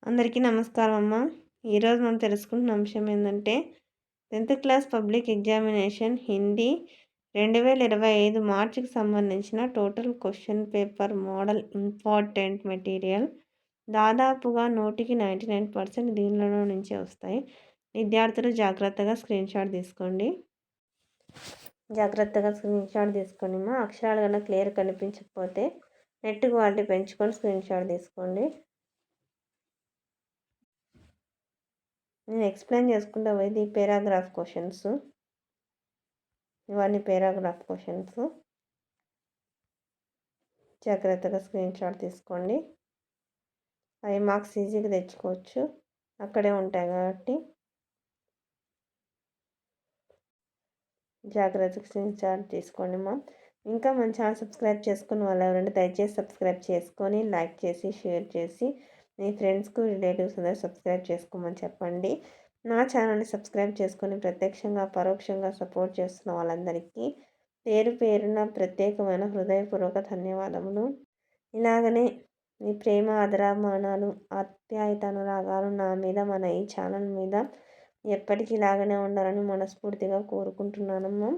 అందరికీ నమస్కారం అమ్మ. ఈరోజు మనం తెలుసుకుంటున్న అంశం ఏంటంటే 10th class public examination Hindi 2025 మార్చికి సంబంధించిన total question paper model important material దాదాపుగా 99% దీనిలో నుంచే వస్తాయి. విద్యార్థులు జాగ్రత్తగా స్క్రీన్ షాట్ తీసుకోండి. మా అక్షరాలు కన్నా క్లియర్ కనిపించకపోతే నెట్ క్వాలిటీ పెంచుకొని స్క్రీన్ షాట్ తీసుకోండి. నేను ఎక్స్ప్లెయిన్ చేసుకుంటా పోయేది పేరాగ్రాఫ్ క్వశ్చన్స్. ఇవన్నీ పేరాగ్రాఫ్ క్వశ్చన్స్. జాగ్రత్తగా స్క్రీన్ షాట్ తీసుకోండి. 5 మార్క్స్ ఈజీగా తెచ్చుకోవచ్చు, అక్కడే ఉంటాయి కాబట్టి జాగ్రత్తగా స్క్రీన్ షాట్ తీసుకోండి మా. ఇంకా మన ఛానల్ సబ్స్క్రైబ్ చేసుకుని వాళ్ళు ఎవరంటే దయచేసి సబ్స్క్రైబ్ చేసుకొని లైక్ చేసి షేర్ చేసి మీ ఫ్రెండ్స్కు రిలేటివ్స్ అందరూ సబ్స్క్రైబ్ చేసుకోమని చెప్పండి. నా ఛానల్ని సబ్స్క్రైబ్ చేసుకొని ప్రత్యక్షంగా పరోక్షంగా సపోర్ట్ చేస్తున్న వాళ్ళందరికీ పేరు పేరున ప్రత్యేకమైన హృదయపూర్వక ధన్యవాదములు. ఇలాగనే మీ ప్రేమ ఆదరాభిమానాలు ఆప్యాయత అనురాగాలు నా మీద మన ఈ ఛానల్ మీద ఎప్పటికీ ఇలాగనే ఉండాలని మనస్ఫూర్తిగా కోరుకుంటున్నానమ్మా.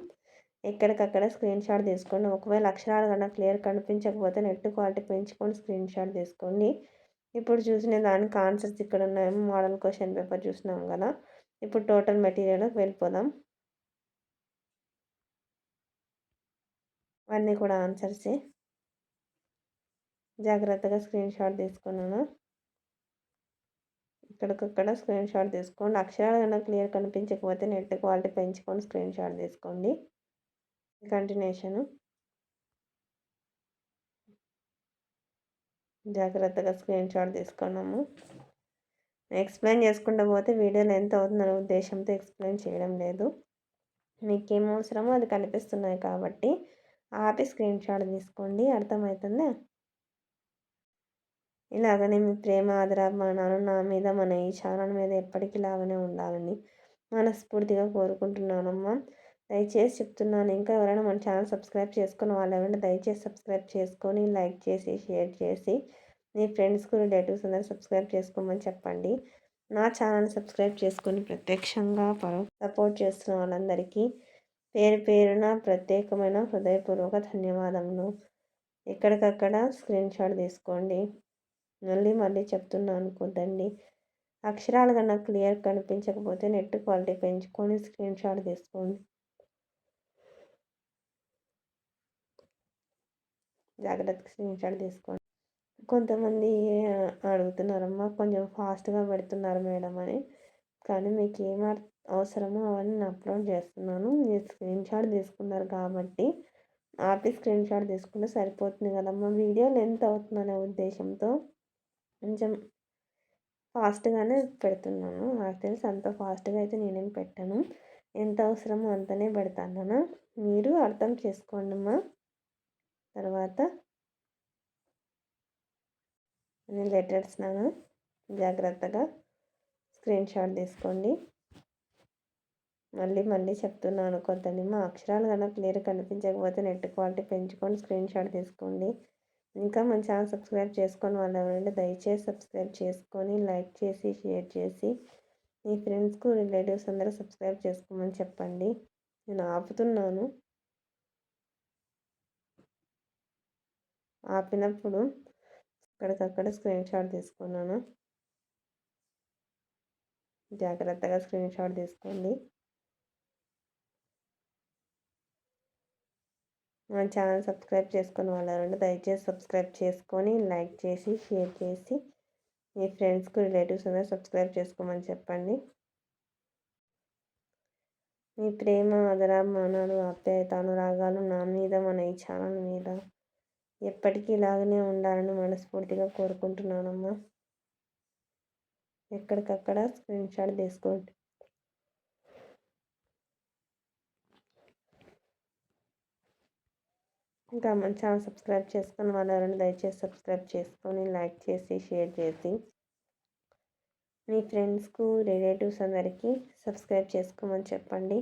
ఎక్కడికక్కడ స్క్రీన్ షాట్ తీసుకోండి. ఒకవేళ అక్షరాలు కన్నా క్లియర్ కనిపించకపోతే నెట్ క్వాలిటీ పెంచుకొని స్క్రీన్ షాట్ తీసుకోండి. ఇప్పుడు చూసిన దానికి ఆన్సర్స్ ఇక్కడ ఉన్నాయేమో. మోడల్ క్వశ్చన్ పేపర్ చూసినాం కదా. ఇప్పుడు టోటల్ మెటీరియల్కి వెళ్ళిపోదాం. అన్నీ కూడా ఆన్సర్సే. జాగ్రత్తగా స్క్రీన్ షాట్ తీసుకున్నాను. ఇక్కడికక్కడ స్క్రీన్ షాట్ తీసుకోండి. అక్షరాలు కన్నా క్లియర్ కనిపించకపోతే నెట్ క్వాలిటీ పెంచుకొని స్క్రీన్ షాట్ తీసుకోండి. కంటిన్యూషను. జాగ్రత్తగా స్క్రీన్ షాట్ తీసుకున్నాము. ఎక్స్ప్లెయిన్ చేసుకుంటూ పోతే వీడియోలో ఎంత అవుతుందనే ఉద్దేశంతో ఎక్స్ప్లెయిన్ చేయడం లేదు. మీకు ఏం అవసరమో అది కనిపిస్తున్నాయి కాబట్టి ఆపి స్క్రీన్ షాట్ తీసుకోండి. అర్థమవుతుందా? ఇలాగనే మీ ప్రేమ ఆదరాభిమానాలు నా మీద మన ఈ ఛానల్ మీద ఎప్పటికీ ఇలాగనే ఉండాలని మనస్ఫూర్తిగా కోరుకుంటున్నానమ్మా. దయచేసి చెప్తున్నాను, ఇంకా ఎవరైనా మన ఛానల్ సబ్స్క్రైబ్ చేసుకున్న వాళ్ళు ఎవరైనా దయచేసి సబ్స్క్రైబ్ చేసుకొని లైక్ చేసి షేర్ చేసి మీ ఫ్రెండ్స్కు రిలేటివ్స్ అందరూ సబ్స్క్రైబ్ చేసుకోమని చెప్పండి. నా ఛానల్ సబ్స్క్రైబ్ చేసుకొని ప్రత్యక్షంగా సపోర్ట్ చేస్తున్న వాళ్ళందరికీ పేరు పేరున ప్రత్యేకమైన హృదయపూర్వక ధన్యవాదములు. ఎక్కడికక్కడ స్క్రీన్ షాట్ తీసుకోండి. మళ్ళీ చెప్తున్నాను అనుకోద్దండి. అక్షరాలు కన్నా క్లియర్ కనిపించకపోతే నెట్ క్వాలిటీ పెంచుకొని స్క్రీన్ షాట్ తీసుకోండి. జాగ్రత్తగా స్క్రీన్ షాట్ తీసుకోండి. కొంతమంది అడుగుతున్నారమ్మా, కొంచెం ఫాస్ట్గా పెడుతున్నారు మేడం అని. కానీ మీకు ఏం అవసరమో అవన్నీ నేను అప్లోడ్ చేస్తున్నాను. మీరు స్క్రీన్ షాట్ తీసుకున్నారు కాబట్టి ఆపి స్క్రీన్ షాట్ తీసుకుంటే సరిపోతుంది కదమ్మా. వీడియో లెంత్ అవుతుందనే ఉద్దేశంతో కొంచెం ఫాస్ట్గానే పెడుతున్నాను. నాకు తెలిసి అంత ఫాస్ట్గా అయితే నేనేం పెట్టాను. ఎంత అవసరమో అంతనే పెడతాను. మీరు అర్థం చేసుకోండి అమ్మా. తర్వాత నేను లెటర్స్ జాగ్రత్తగా స్క్రీన్ షాట్ తీసుకోండి. మళ్ళీ చెప్తున్నాను అనుకోద్దండి. మా అక్షరాలు కన్నా క్లియర్ కనిపించకపోతే నెట్ క్వాలిటీ పెంచుకొని స్క్రీన్ షాట్ తీసుకోండి. ఇంకా మన ఛానల్ సబ్స్క్రైబ్ చేసుకొని వాళ్ళు ఎవరంటే దయచేసి సబ్స్క్రైబ్ చేసుకొని లైక్ చేసి షేర్ చేసి మీ ఫ్రెండ్స్కు రిలేటివ్స్ అందరూ సబ్స్క్రైబ్ చేసుకోమని చెప్పండి. నేను ఆపుతున్నాను. ఆపినప్పుడు అక్కడికక్కడ స్క్రీన్ షాట్ తీసుకున్నాను. జాగ్రత్తగా స్క్రీన్ షాట్ తీసుకోండి. మన ఛానల్ సబ్స్క్రైబ్ చేసుకుని వాళ్ళు దయచేసి సబ్స్క్రైబ్ చేసుకొని లైక్ చేసి షేర్ చేసి మీ ఫ్రెండ్స్కు రిలేటివ్స్ అందరూ సబ్స్క్రైబ్ చేసుకోమని చెప్పండి. మీ ప్రేమ ఆదరాభిమానాలు ఆప్యాయత అనురాగాలు నా మీద మన ఈ ఛానల్ మీద ఎప్పటికీ ఇలాగనే ఉండాలని మనస్ఫూర్తిగా కోరుకుంటున్నానమ్మా. ఎక్కడికక్కడ స్క్రీన్ షాట్ తీసుకోండి. ఇంకా మన ఛానల్ సబ్స్క్రైబ్ చేసుకొని వాళ్ళు ఎవరైనా దయచేసి సబ్స్క్రైబ్ చేసుకొని లైక్ చేసి షేర్ చేసి మీ ఫ్రెండ్స్కు రిలేటివ్స్ అందరికీ సబ్స్క్రైబ్ చేసుకోమని చెప్పండి.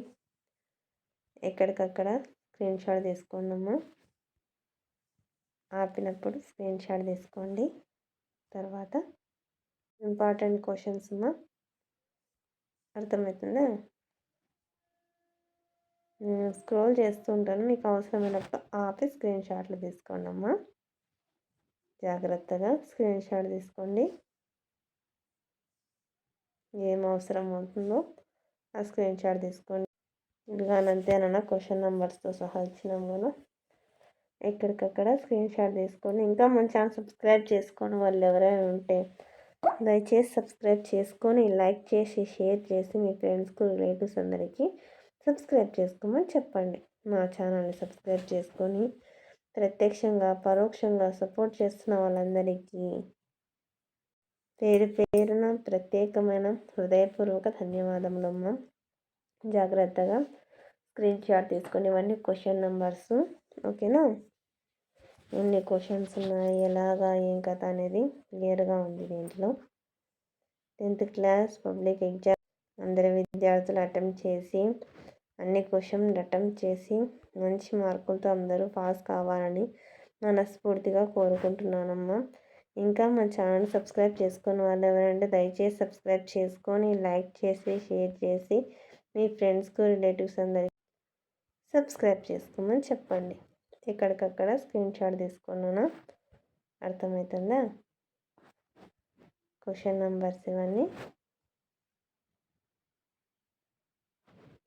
ఎక్కడికక్కడ స్క్రీన్ షాట్ తీసుకోండమ్మా. ఆపినప్పుడు స్క్రీన్ షాట్ తీసుకోండి. తర్వాత ఇంపార్టెంట్ క్వశ్చన్స్ అమ్మా. అర్థమవుతుందా? స్క్రోల్ చేస్తూ ఉంటాను, మీకు అవసరమైనప్పుడు ఆపి స్క్రీన్ షాట్లు తీసుకోండి అమ్మా. జాగ్రత్తగా స్క్రీన్ షాట్ తీసుకోండి. ఏం అవసరం అవుతుందో ఆ స్క్రీన్ షాట్ తీసుకోండి. ఇదిగానంతేనన్నా క్వశ్చన్ నెంబర్స్తో సహా ఇచ్చినాం కదా, ఎక్కడికక్కడ స్క్రీన్ షాట్ తీసుకొని ఇంకా మన ఛానల్ సబ్స్క్రైబ్ చేసుకొని వాళ్ళు ఎవరైనా ఉంటే దయచేసి సబ్స్క్రైబ్ చేసుకొని లైక్ చేసి షేర్ చేసి మీ ఫ్రెండ్స్కు రిలేటివ్స్ అందరికీ సబ్స్క్రైబ్ చేసుకోమని చెప్పండి. మా ఛానల్ని సబ్స్క్రైబ్ చేసుకొని ప్రత్యక్షంగా పరోక్షంగా సపోర్ట్ చేస్తున్న వాళ్ళందరికీ పేరు పేరున ప్రత్యేకమైన హృదయపూర్వక ధన్యవాదములమ్మ. జాగ్రత్తగా స్క్రీన్ షాట్ తీసుకొని ఇవన్నీ క్వశ్చన్ నెంబర్స్, ఓకేనా? ఎన్ని క్వశ్చన్స్ ఉన్నాయి, ఎలాగా ఏం కథ అనేది క్లియర్గా ఉంది దీంట్లో. 10th క్లాస్ పబ్లిక్ ఎగ్జామ్ అందరి విద్యార్థులు అటెంప్ట్ చేసి అన్ని క్వశ్చన్లు అటెంప్ట్ చేసి మంచి మార్కులతో అందరూ పాస్ కావాలని మనస్ఫూర్తిగా కోరుకుంటున్నానమ్మా. ఇంకా మన ఛానల్ సబ్స్క్రైబ్ చేసుకుని వాళ్ళు ఎవరంటే దయచేసి సబ్స్క్రైబ్ చేసుకొని లైక్ చేసి షేర్ చేసి మీ ఫ్రెండ్స్కు రిలేటివ్స్ అందరికీ సబ్స్క్రైబ్ చేసుకోమని చెప్పండి. ఎక్కడికక్కడ స్క్రీన్ షాట్ తీసుకున్నాను, అర్థమవుతుందా? క్వశ్చన్ నెంబర్స్ ఇవన్నీ.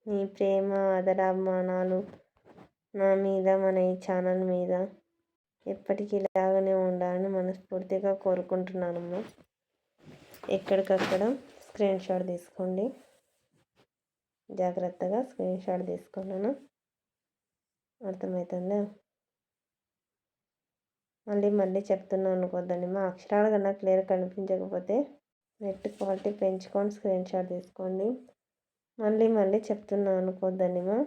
మీ ప్రేమ ఆదరాభిమానాలు నా మీద మన ఈ ఛానల్ మీద ఎప్పటికీ ఇలాగనే ఉండాలని మనస్ఫూర్తిగా కోరుకుంటున్నానమ్మా. ఎక్కడికక్కడ స్క్రీన్ షాట్ తీసుకోండి, జాగ్రత్తగా స్క్రీన్ షాట్ తీసుకున్నాను, అర్థమవుతుందా? మళ్ళీ చెప్తున్నాను అనుకోద్దండి, మా అక్షరాలు కన్నా క్లియర్ కనిపించకపోతే నెట్ క్వాలిటీ పెంచుకొని స్క్రీన్ షాట్ తీసుకోండి. మళ్ళీ చెప్తున్నాను అనుకోద్దండి మా.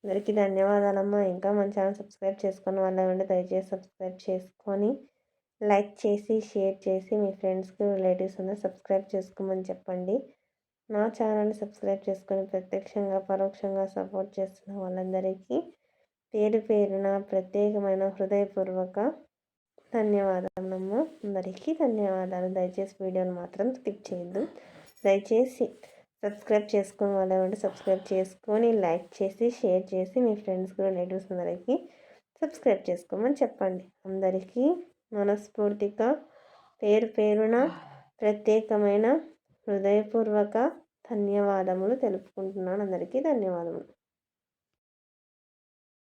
అందరికీ ధన్యవాదాలమ్మా. ఇంకా మన ఛానల్ సబ్స్క్రైబ్ చేసుకుని వాళ్ళ దయచేసి సబ్స్క్రైబ్ చేసుకొని లైక్ చేసి షేర్ చేసి మీ ఫ్రెండ్స్కి రిలేటివ్స్ అందరూ సబ్స్క్రైబ్ చేసుకోమని చెప్పండి. నా ఛానల్ని సబ్స్క్రైబ్ చేసుకొని ప్రత్యక్షంగా పరోక్షంగా సపోర్ట్ చేస్తున్న వాళ్ళందరికీ పేరు పేరున ప్రత్యేకమైన హృదయపూర్వక ధన్యవాదాలమ్మా. అందరికీ ధన్యవాదాలు. దయచేసి వీడియోని మాత్రం స్కిప్ చేయొద్దు. దయచేసి సబ్స్క్రైబ్ చేసుకుని వాళ్ళు సబ్స్క్రైబ్ చేసుకొని లైక్ చేసి షేర్ చేసి మీ ఫ్రెండ్స్కి రిలేటివ్స్ అందరికీ సబ్స్క్రైబ్ చేసుకోమని చెప్పండి. అందరికీ మనస్ఫూర్తిగా పేరు పేరున ప్రత్యేకమైన హృదయపూర్వక ధన్యవాదములు తెలుపుకుంటున్నాను. అందరికీ ధన్యవాదములు.